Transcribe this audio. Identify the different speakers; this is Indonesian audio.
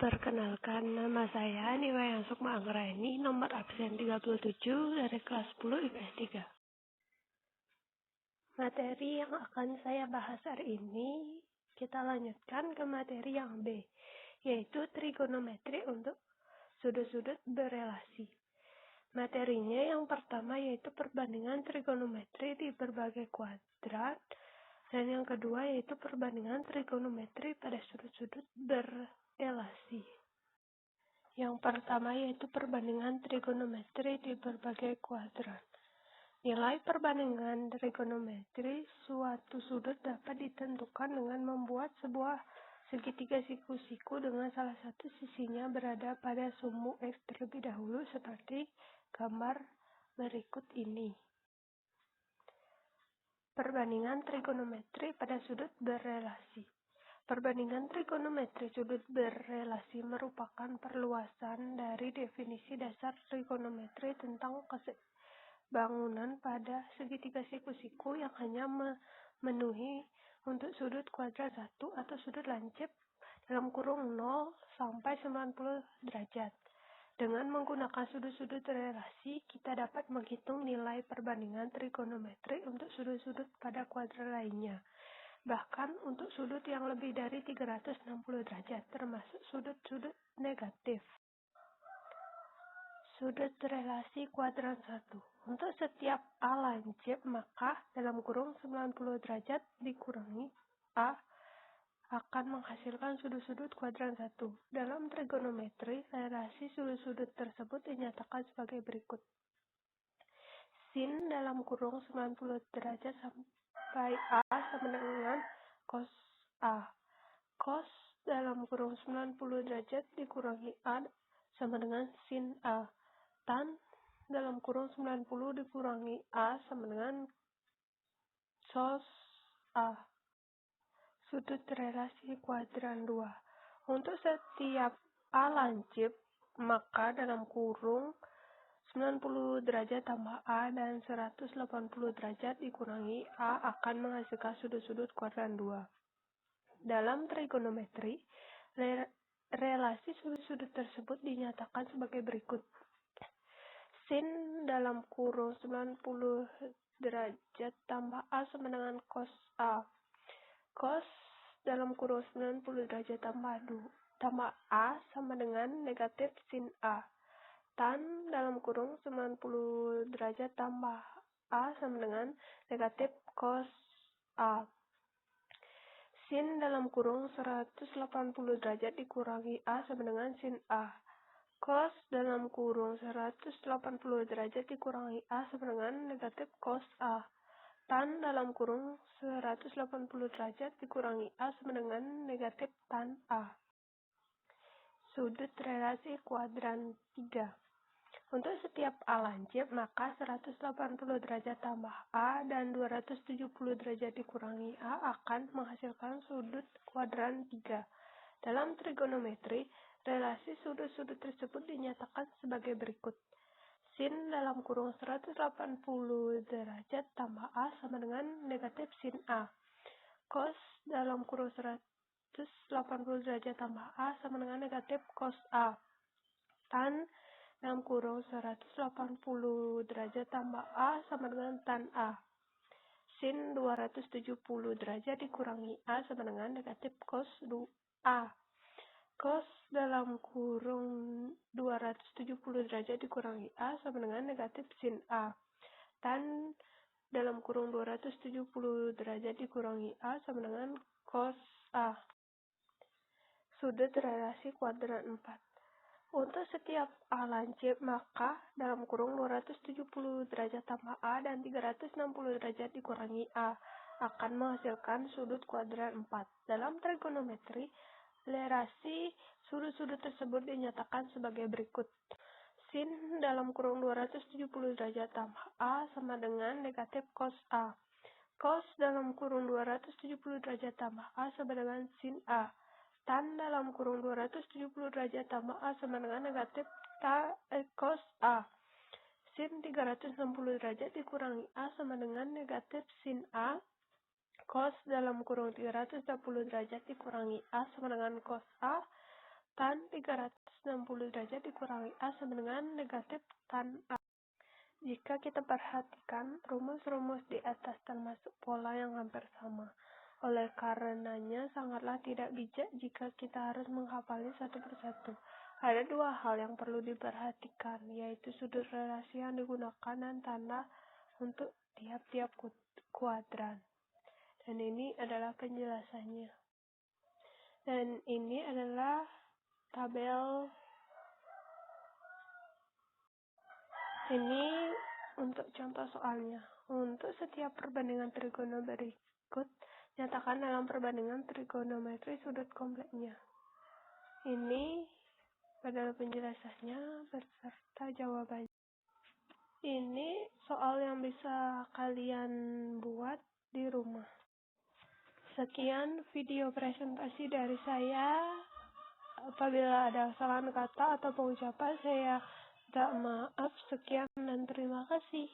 Speaker 1: Perkenalkan, nama saya Niwayang Sukma Anggraini, nomor absen 37 dari kelas 10 IPS 3. Materi yang akan saya bahas hari ini, kita lanjutkan ke materi yang B, yaitu trigonometri untuk sudut-sudut berelasi. Materinya yang pertama yaitu perbandingan trigonometri di berbagai kuadrat, dan yang kedua yaitu perbandingan trigonometri pada sudut-sudut berelasi. Yang pertama yaitu perbandingan trigonometri di berbagai kuadrat. Nilai perbandingan trigonometri suatu sudut dapat ditentukan dengan membuat sebuah segitiga siku-siku dengan salah satu sisinya berada pada sumbu X terlebih dahulu seperti gambar berikut ini. Perbandingan trigonometri pada sudut berelasi. Perbandingan trigonometri sudut berelasi merupakan perluasan dari definisi dasar trigonometri tentang keseimbangan pada segitiga siku-siku yang hanya memenuhi untuk sudut kuadrat 1 atau sudut lancip dalam kurung 0 sampai 90 derajat. Dengan menggunakan sudut-sudut relasi, kita dapat menghitung nilai perbandingan trigonometri untuk sudut-sudut pada kuadrat lainnya. Bahkan untuk sudut yang lebih dari 360 derajat, termasuk sudut-sudut negatif. Sudut relasi kuadrat 1. Untuk setiap A lancip, maka dalam kurung 90 derajat dikurangi A akan menghasilkan sudut-sudut kuadrat 1. Dalam trigonometri, relasi sudut-sudut tersebut dinyatakan sebagai berikut. Sin dalam kurung 90 derajat sampai A sama dengan cos A. Cos dalam kurung 90 derajat dikurangi A sama dengan sin A. Tan dalam kurung 90 dikurangi A sama dengan cos A. Sudut relasi kuadrat 2. Untuk setiap A lancip, maka dalam kurung 90 derajat tambah A dan 180 derajat dikurangi A akan menghasilkan sudut-sudut kuadrat 2. Dalam trigonometri, relasi sudut-sudut tersebut dinyatakan sebagai berikut. Sin dalam kurung 90 derajat tambah A sama dengan cos A. Cos dalam kurung 90 derajat tambah A sama dengan negatif sin A. Tan dalam kurung 90 derajat tambah A sama dengan negatif cos A. Sin dalam kurung 180 derajat dikurangi A sama dengan sin A. Cos dalam kurung 180 derajat dikurangi A sama dengan negatif cos A. Tan dalam kurung 180 derajat dikurangi A sama dengan negatif tan A. Sudut relasi kuadrat 3. Untuk setiap A lancip, maka 180 derajat tambah A dan 270 derajat dikurangi A akan menghasilkan sudut kuadrat 3. Dalam trigonometri, relasi sudut-sudut tersebut dinyatakan sebagai berikut. Sin dalam kurung 180 derajat tambah A sama dengan negatif sin A. Cos dalam kurung 180 derajat tambah A sama dengan negatif cos A. Tan dalam kurung 180 derajat tambah A sama dengan tan A. Sin 270 derajat dikurangi A sama dengan negatif cos A. Cos dalam kurung 270 derajat dikurangi A sama dengan negatif sin A. Tan dalam kurung 270 derajat dikurangi A sama dengan cos A. Sudut relasi kuadrat 4. Untuk setiap A lancip, maka dalam kurung 270 derajat tambah A dan 360 derajat dikurangi A akan menghasilkan sudut kuadrat 4. Dalam trigonometri, relasi sudut-sudut tersebut dinyatakan sebagai berikut. Sin dalam kurung 270 derajat tambah A sama dengan negatif cos A. Cos dalam kurung 270 derajat tambah A sama dengan sin A. Tan dalam kurung 270 derajat tambah A sama dengan negatif cos A. Sin 360 derajat dikurangi A sama dengan negatif sin A. Cos dalam kurung 360 derajat dikurangi A sama dengan cos A. tan 360 derajat dikurangi A sama dengan negatif tan A. Jika kita perhatikan, rumus-rumus di atas termasuk pola yang hampir sama. Oleh karenanya, sangatlah tidak bijak jika kita harus menghafalnya satu persatu. Ada dua hal yang perlu diperhatikan, yaitu sudut relasi yang digunakan dan tanda untuk tiap-tiap kuadran. Dan ini adalah penjelasannya. Dan ini adalah tabel. Ini untuk contoh soalnya. Untuk setiap perbandingan trigono berikut, nyatakan dalam perbandingan trigonometri sudut kompleknya. Ini adalah penjelasannya beserta jawabannya. Ini soal yang bisa kalian buat di rumah. Sekian video presentasi dari saya. Apabila ada kesalahan kata atau pengucapan, saya minta maaf. Sekian dan terima kasih.